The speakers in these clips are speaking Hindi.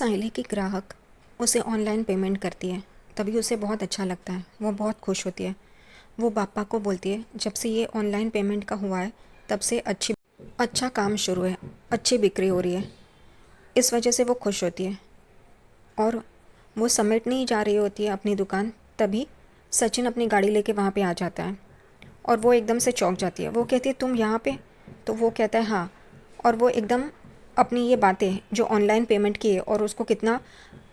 साहिल की ग्राहक उसे ऑनलाइन पेमेंट करती है। तभी उसे बहुत अच्छा लगता है, वो बहुत खुश होती है। वो पापा को बोलती है जब से ये ऑनलाइन पेमेंट का हुआ है तब से अच्छा काम शुरू है, अच्छी बिक्री हो रही है। इस वजह से वो खुश होती है और वो समेट नहीं जा रही होती है अपनी दुकान। तभी सचिन अपनी गाड़ी लेके वहाँ पे आ जाता है और वो एकदम से चौंक जाती है। वो कहती है तुम यहाँ पे? तो वो कहता है हाँ। और वो एकदम अपनी ये बातें जो ऑनलाइन पेमेंट की है और उसको कितना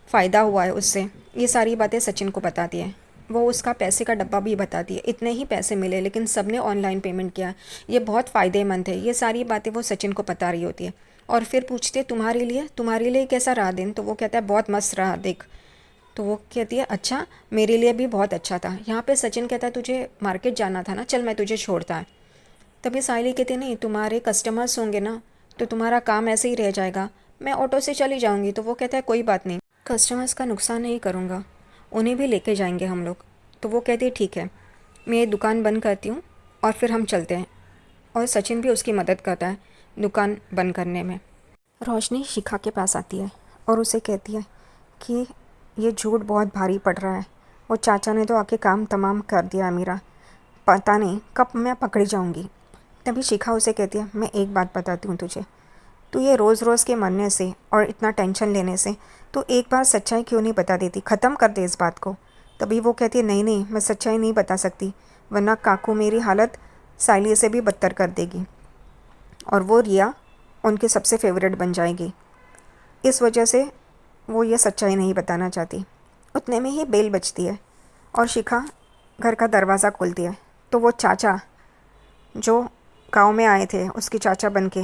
फ़ायदा हुआ है उससे, ये सारी बातें सचिन को बताती है। वो उसका पैसे का डब्बा भी बताती है, इतने ही पैसे मिले लेकिन सब ने ऑनलाइन पेमेंट किया, ये बहुत फ़ायदेमंद है। ये सारी बातें वो सचिन को बता रही होती है और फिर पूछती है तुम्हारे लिए कैसा रहा दिन? तो वो कहता है बहुत मस्त रहा देख। तो वो कहती है अच्छा, मेरे लिए भी बहुत अच्छा था। यहाँ पे सचिन कहता है तुझे मार्केट जाना था ना, चल मैं तुझे छोड़ता है। तभी साहिली कहती है नहीं, तुम्हारे कस्टमर्स होंगे ना तो तुम्हारा काम ऐसे ही रह जाएगा, मैं ऑटो से चली जाऊँगी। तो वो कहता है कोई बात नहीं, कस्टमर्स का नुकसान नहीं करूँगा, उन्हें भी लेके जाएंगे हम लोग। तो वो कहती है ठीक है, मैं ये दुकान बंद करती हूँ और फिर हम चलते हैं। और सचिन भी उसकी मदद करता है दुकान बंद करने में। रोशनी शिखा के पास आती है और उसे कहती है कि ये झूठ बहुत भारी पड़ रहा है। वो चाचा ने तो आके काम तमाम कर दिया मेरा, पता नहीं कब मैं पकड़ी जाऊंगी। तभी शिखा उसे कहती है मैं एक बात बताती हूँ तुझे, तू ये रोज़ रोज़ के मरने से और इतना टेंशन लेने से तू एक बार सच्चाई क्यों नहीं बता देती, ख़त्म कर दे इस बात को। तभी वो कहती है नहीं नहीं, मैं सच्चाई नहीं बता सकती वरना काकू मेरी हालत साइली से भी बदतर कर देगी और वो रिया उनकी सबसे फेवरेट बन जाएगी। इस वजह से वो ये सच्चाई नहीं बताना चाहती। उतने में ही बेल बजती है और शिखा घर का दरवाज़ा खोलती है। तो वो चाचा जो गांव में आए थे उसके चाचा बन के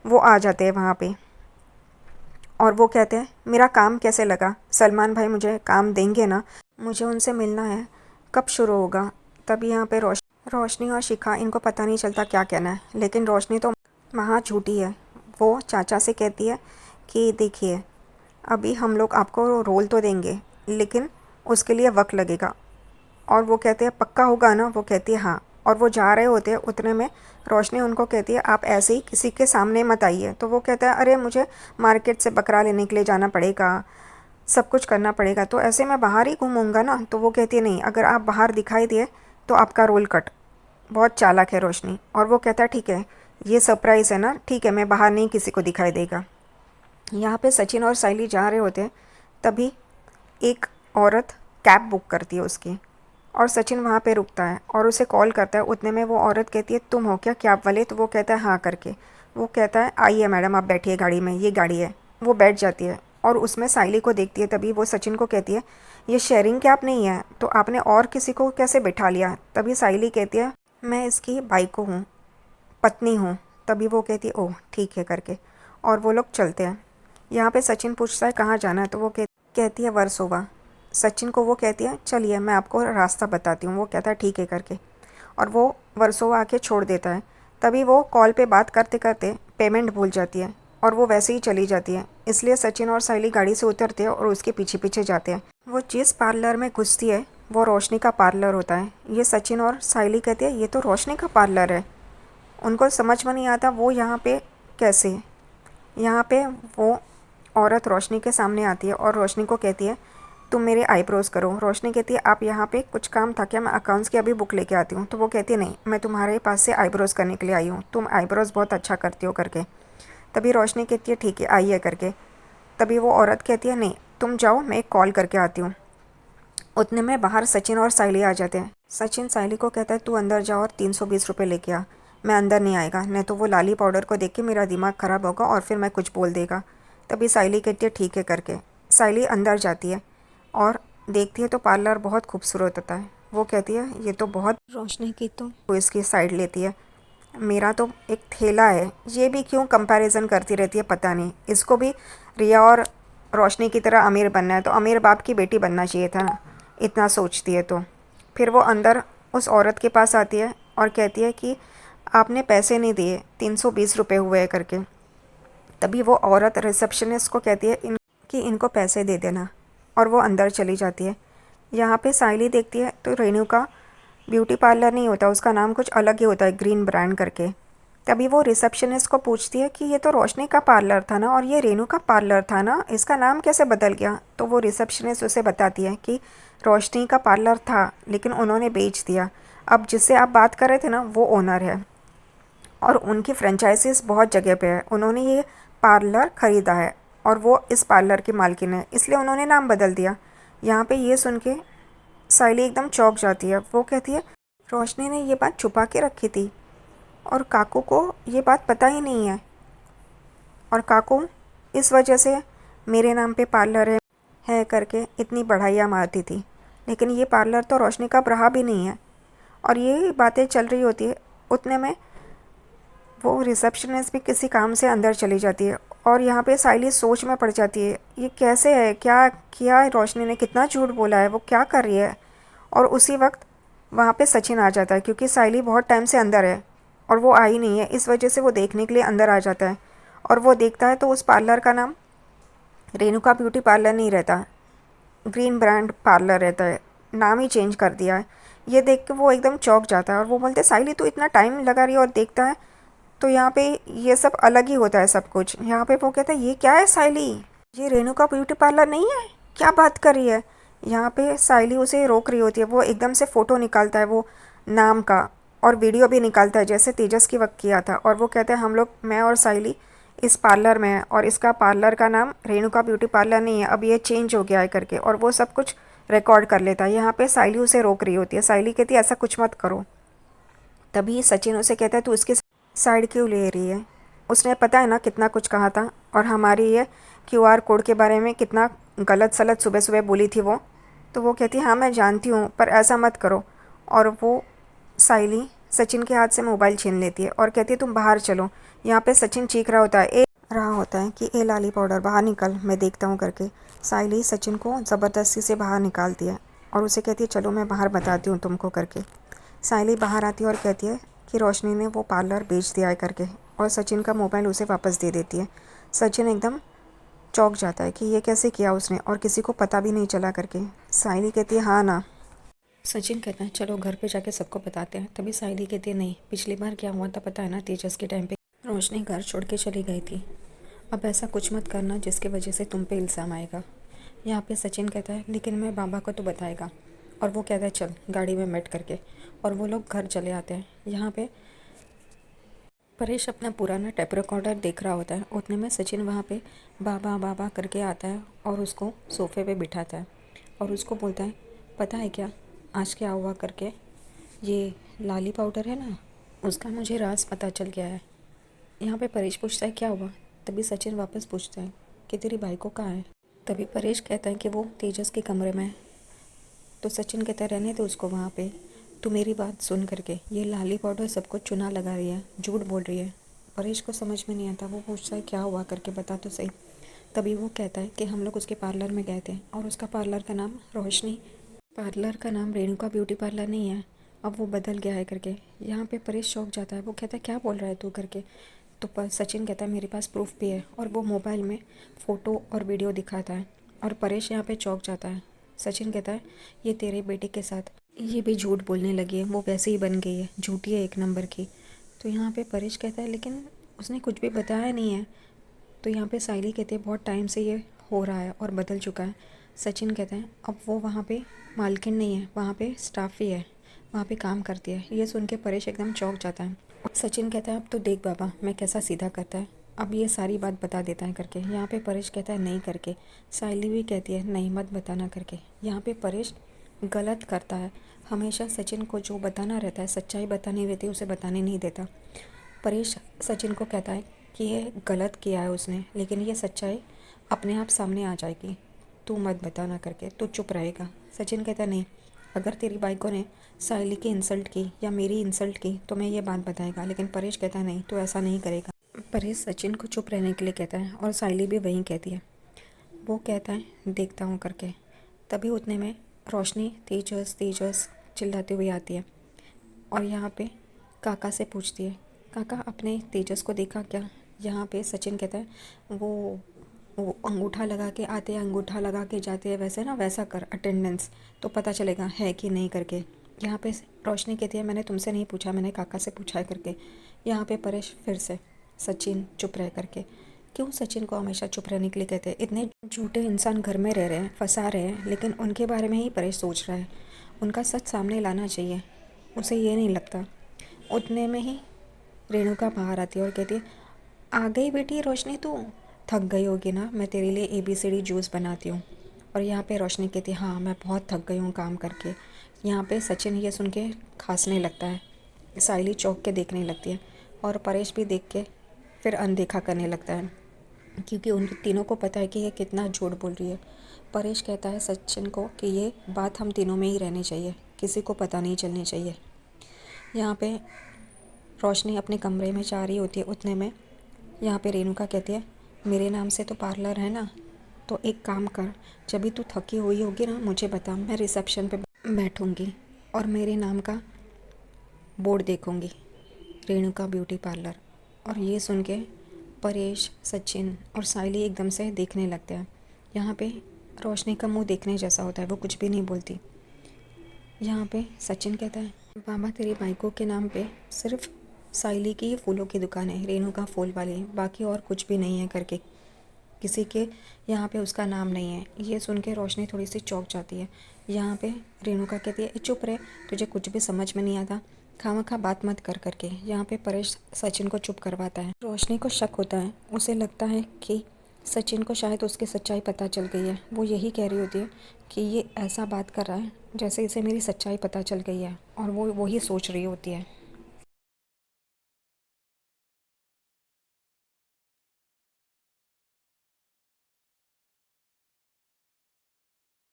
वो आ जाते हैं वहाँ पे और वो कहते हैं मेरा काम कैसे लगा, सलमान भाई मुझे काम देंगे ना, मुझे उनसे मिलना है, कब शुरू होगा। तभी यहाँ पे रोशनी और शिखा, इनको पता नहीं चलता क्या कहना है, लेकिन रोशनी तो वहाँ झूठी है। वो चाचा से कहती है कि देखिए अभी हम लोग आपको रोल तो देंगे लेकिन उसके लिए वक्त लगेगा। और वो कहते हैं पक्का होगा ना? वो कहती है हाँ। और वो जा रहे होते हैं, उतने में रोशनी उनको कहती है आप ऐसे ही किसी के सामने मत आइए। तो वो कहता है अरे मुझे मार्केट से बकरा लेने के लिए जाना पड़ेगा, सब कुछ करना पड़ेगा, तो ऐसे मैं बाहर ही घूमूंगा ना। तो वो कहती है नहीं, अगर आप बाहर दिखाई दिए तो आपका रोल कट। बहुत चालाक है रोशनी। और वो कहता है ठीक है, ये सरप्राइज़ है ना, ठीक है मैं बाहर नहीं किसी को दिखाई देगा। यहाँ पे सचिन और साइली जा रहे होते हैं, तभी एक औरत कैब बुक करती है उसकी और सचिन वहाँ पे रुकता है और उसे कॉल करता है। उतने में वो औरत कहती है तुम हो क्या कैब वाले? तो वो कहता है हाँ करके। वो कहता है आइए मैडम आप बैठिए गाड़ी में, ये गाड़ी है। वो बैठ जाती है और उसमें साइली को देखती है। तभी वो सचिन को कहती है ये शेयरिंग कैब नहीं है, तो आपने और किसी को कैसे बैठा लिया? तभी साइली कहती है मैं इसकी बाइक को हूँ, पत्नी हूँ। तभी वो कहती है ओह ठीक है करके, और वो लोग चलते हैं। यहाँ पे सचिन पूछता है कहाँ जाना है? तो वो कहती है वर्सोवा। सचिन को वो कहती है चलिए मैं आपको रास्ता बताती हूँ। वो कहता है ठीक है करके, और वो वर्सोवा आके छोड़ देता है। तभी वो कॉल पे बात करते करते पेमेंट भूल जाती है और वो वैसे ही चली जाती है। इसलिए सचिन और साइली गाड़ी से उतरते हैं और उसके पीछे पीछे जाते हैं। वो जिस पार्लर में घुसती है वो रोशनी का पार्लर होता है। ये सचिन और साइली कहते हैं ये तो रोशनी का पार्लर है। उनको समझ में नहीं आता वो यहाँ पे कैसे। यहाँ पे वो औरत रोशनी के सामने आती है और रोशनी को कहती है तुम मेरे आईब्रोज़ करो। रोशनी कहती है आप यहाँ पे कुछ काम था क्या? मैं अकाउंट्स की अभी बुक लेके आती हूँ। तो वो कहती है नहीं, मैं तुम्हारे पास से आईब्रोज़ करने के लिए आई हूँ, तुम आईब्रोज़ बहुत अच्छा करती हो करके। तभी रोशनी कहती है ठीक है आइए करके। तभी वो औरत कहती है नहीं तुम जाओ, मैं एक कॉल करके आती हूँ। उतने में बाहर सचिन और साइली आ जाते हैं। सचिन साइली को कहता है तू अंदर जा और 320 रुपये लेके आ। मैं अंदर नहीं आएगा, नहीं तो वो लाली पाउडर को देख के मेरा दिमाग ख़राब होगा और फिर मैं कुछ बोल देगा। तभी साइली कहती है ठीक है करके। साइली अंदर जाती है और देखती है तो पार्लर बहुत खूबसूरत होता है। वो कहती है ये तो बहुत रोशनी की, तो वो इसकी साइड लेती है। मेरा तो एक थैला है, ये भी क्यों कंपैरिजन करती रहती है पता नहीं, इसको भी रिया और रोशनी की तरह अमीर बनना है तो अमीर बाप की बेटी बनना चाहिए था ना, इतना सोचती है। तो फिर वो अंदर उस औरत के पास आती है और कहती है कि आपने पैसे नहीं दिए, 320 रुपये हुए करके। तभी वो औरत रिसेप्शनिस्ट को कहती है कि इनको पैसे दे देना, और वो अंदर चली जाती है। यहाँ पे साइली देखती है तो रेणु का ब्यूटी पार्लर नहीं होता, उसका नाम कुछ अलग ही होता है, ग्रीन ब्रांड करके। तभी वो रिसेप्शनिस्ट को पूछती है कि ये तो रोशनी का पार्लर था ना, और ये रेनू का पार्लर था ना, इसका नाम कैसे बदल गया। तो वो रिसेप्शनिस्ट उसे बताती है कि रोशनी का पार्लर था लेकिन उन्होंने बेच दिया। अब जिससे आप बात कर रहे थे ना, वो ओनर है और उनकी फ्रेंचाइजीज बहुत जगह पे है। उन्होंने ये पार्लर ख़रीदा है और वो इस पार्लर की मालकिन है, इसलिए उन्होंने नाम बदल दिया। यहाँ पे ये सुन के साइली एकदम चौंक जाती है। वो कहती है रोशनी ने ये बात छुपा के रखी थी और काकू को ये बात पता ही नहीं है, और काकू इस वजह से मेरे नाम पे पार्लर है करके इतनी बढ़ाइयाँ मारती थी, लेकिन ये पार्लर तो रोशनी का रहा भी नहीं है। और ये बातें चल रही होती है, उतने में वो रिसेप्शनिस्ट भी किसी काम से अंदर चली जाती है और यहाँ पे साइली सोच में पड़ जाती है, ये कैसे है, क्या किया है रोशनी ने, कितना झूठ बोला है, वो क्या कर रही है। और उसी वक्त वहाँ पे सचिन आ जाता है, क्योंकि साइली बहुत टाइम से अंदर है और वो आई नहीं है, इस वजह से वो देखने के लिए अंदर आ जाता है। और वो देखता है तो उस पार्लर का नाम रेणुका ब्यूटी पार्लर नहीं रहता, ग्रीन ब्रांड पार्लर रहता है, नाम ही चेंज कर दिया है। ये देख के वो एकदम चौंक जाता है और वो बोलते हैं साइली तू इतना टाइम लगा रही है, और देखता है तो यहाँ पे ये सब अलग ही होता है सब कुछ। यहाँ पे वो कहता है ये क्या है साइली, ये रेणुका ब्यूटी पार्लर नहीं है, क्या बात कर रही है। यहाँ पे साइली उसे रोक रही होती है, वो एकदम से फ़ोटो निकालता है वो नाम का, और वीडियो भी निकालता है जैसे तेजस की वक्त किया था। और वो कहते हैं हम लोग, मैं और साइली इस पार्लर में है और इसका पार्लर का नाम रेणुका ब्यूटी पार्लर नहीं है, अब ये चेंज हो गया है करके, और वो सब कुछ रिकॉर्ड कर लेता है। यहाँ पे साइली उसे रोक रही होती है, साइली कहती है ऐसा कुछ मत करो। तभी सचिन उसे कहता है तू इसकी साइड क्यों ले रही है, उसने पता है ना कितना कुछ कहा था, और हमारी ये क्यूआर कोड के बारे में कितना गलत सलत सुबह सुबह बोली थी वो। तो वो कहती है हाँ मैं जानती हूँ, पर ऐसा मत करो। और वो साइली सचिन के हाथ से मोबाइल छीन लेती है और कहती है तुम बाहर चलो। यहाँ पे सचिन चीख रहा होता है कि ए लाली पाउडर बाहर निकल, मैं देखता हूँ करके। साइली सचिन को ज़बरदस्ती से बाहर निकालती है और उसे कहती है चलो मैं बाहर बताती हूँ तुमको करके। साइली बाहर आती है और कहती है कि रोशनी ने वो पार्लर बेच दिया है करके, और सचिन का मोबाइल उसे वापस दे देती है। सचिन एकदम चौंक जाता है कि ये कैसे किया उसने और किसी को पता भी नहीं चला करके। साइली कहती है हाँ ना। सचिन कहता है चलो घर पे जाके सबको बताते हैं। तभी साइली कहती है नहीं, पिछली बार क्या हुआ था पता है ना, तेजस के टाइम पे रोशनी घर छोड़ के चली गई थी, अब ऐसा कुछ मत करना जिसकी वजह से तुम पे इल्ज़ाम आएगा। यहाँ पे सचिन कहता है लेकिन मैं बाबा को तो बताएगा, और वो कहता है चल गाड़ी में बैठ करके, और वो लोग घर चले आते हैं। यहाँ पे परेश अपना पुराना टेप रिकॉर्डर देख रहा होता है, उतने में सचिन वहाँ पे बाबा बाबा करके आता है और उसको सोफ़े पे बिठाता है और उसको बोलता है पता है क्या आज क्या हुआ करके, ये लाली पाउडर है ना, उसका मुझे राज पता चल गया है। यहाँ पे परेश पूछता है क्या हुआ। तभी सचिन वापस पूछता है कि तेरी भाई को कहाँ है। तभी परेश कहता है कि वो तेजस के कमरे में है। तो सचिन कहता है रहने दो उसको वहाँ पे, तू मेरी बात सुन करके, ये लाली पाउडर सबको चुना लगा रही है, झूठ बोल रही है। परेश को समझ में नहीं आता, वो पूछता है क्या हुआ करके बता तो सही। तभी वो कहता है कि हम लोग उसके पार्लर में गए थे और उसका पार्लर का नाम रोशनी, पार्लर का नाम रेणुका ब्यूटी पार्लर नहीं है, अब वो बदल गया है करके। यहाँ पे परेश चौंक जाता है, वो कहता है क्या बोल रहा है तू करके। तो सचिन कहता है मेरे पास प्रूफ भी है, और वो मोबाइल में फ़ोटो और वीडियो दिखाता है। और परेश यहाँ पे चौंक जाता है। सचिन कहता है ये तेरे बेटे के साथ ये भी झूठ बोलने लगी है, वो वैसे ही बन गई है, झूठी है एक नंबर की। तो यहाँ पे परेश कहता है लेकिन उसने कुछ भी बताया नहीं है। तो यहाँ पे साइली कहती है बहुत टाइम से ये हो रहा है और बदल चुका है। सचिन कहते हैं अब वो वहाँ पे मालकिन नहीं है, वहाँ पे स्टाफ ही है, वहाँ पे काम करती है। ये सुन के परेश एकदम चौंक जाता है। सचिन कहता है अब तो देख बाबा मैं कैसा सीधा करता है, अब ये सारी बात बता देता है करके। यहाँ पे परेश कहता है नहीं करके। साइली भी कहती है नहीं मत बताना करके। यहाँ पे परेश गलत करता है, हमेशा सचिन को जो बताना रहता है, सच्चाई बतानी रहती है, उसे बताने नहीं देता। परेश सचिन को कहता है कि ये गलत किया है उसने, लेकिन ये सच्चाई अपने आप सामने आ जाएगी, तू मत बताना करके, तू चुप रहेगा। सचिन कहता नहीं, अगर तेरी बाइकों ने साइली की इंसल्ट की या मेरी इंसल्ट की तो मैं ये बात बताएगा, लेकिन परेश कहता है नहीं तू ऐसा नहीं करेगा। परेश सचिन को चुप रहने के लिए कहता है और साइली भी वहीं कहती है। वो कहता है देखता हूँ करके। तभी उतने में रोशनी तेजस तेजस चिल्लाती हुई आती है और यहाँ पे काका से पूछती है काका आपने तेजस को देखा क्या। यहाँ पे सचिन कहता है वो अंगूठा लगा के आते हैं, अंगूठा लगा के जाते हैं, वैसे ना वैसा कर अटेंडेंस, तो पता चलेगा है कि नहीं करके। यहाँ पे रोशनी कहती है मैंने तुमसे नहीं पूछा, मैंने काका से पूछा है करके। यहाँ पे परेश फिर से सचिन चुप रह करके, क्यों सचिन को हमेशा चुप रहने के लिए कहते हैं? इतने झूठे इंसान घर में रह रहे हैं, फंसा रहे हैं, लेकिन उनके बारे में ही परेश सोच रहा है। उनका सच सामने लाना चाहिए, उसे ये नहीं लगता। उतने में ही रेणुका बाहर आती है और कहती है आ गई बेटी रोशनी, तू थक गई होगी ना, मैं तेरे लिए ABCD जूस बनाती हूँ। और यहाँ पे रोशनी कहती है हाँ मैं बहुत थक गई हूँ काम करके। यहाँ पे सचिन ये सुन के खांसने लगता है, साइली चौंक के देखने लगती है और परेश भी देख के फिर अनदेखा करने लगता है, क्योंकि उन तीनों को पता है कि ये कितना झूठ बोल रही है। परेश कहता है सचिन को कि ये बात हम तीनों में ही रहनी चाहिए, किसी को पता नहीं चलनी चाहिए। यहाँ पे रोशनी अपने कमरे में जा रही होती है, उतने में यहाँ पे रेणुका कहती है मेरे नाम से तो पार्लर है ना, तो एक काम कर, जब भी तू थकी हुई होगी ना मुझे बता, मैं रिसेप्शन पे बैठूंगी और मेरे नाम का बोर्ड देखूंगी, रेणुका ब्यूटी पार्लर। और ये सुन के परेश, सचिन और साइली एकदम से देखने लगते हैं। यहाँ पे रोशनी का मुंह देखने जैसा होता है, वो कुछ भी नहीं बोलती। यहाँ पे सचिन कहता है बाबा तेरी बाइकों के नाम पे सिर्फ साइली की ही फूलों की दुकान है, रेणुका फूल वाली, बाकी और कुछ भी नहीं है करके, किसी के यहाँ पे उसका नाम नहीं है। ये सुन के रोशनी थोड़ी सी चौंक जाती है। यहाँ पे रेणुका कहती है चुप रहे, तुझे कुछ भी समझ में नहीं आता, खामखा बात मत कर करके। यहाँ पे परेश सचिन को चुप करवाता है। रोशनी को शक होता है, उसे लगता है कि सचिन को शायद उसकी सच्चाई पता चल गई है। वो यही कह रही होती है कि ये ऐसा बात कर रहा है जैसे इसे मेरी सच्चाई पता चल गई है, और वो वही सोच रही होती है।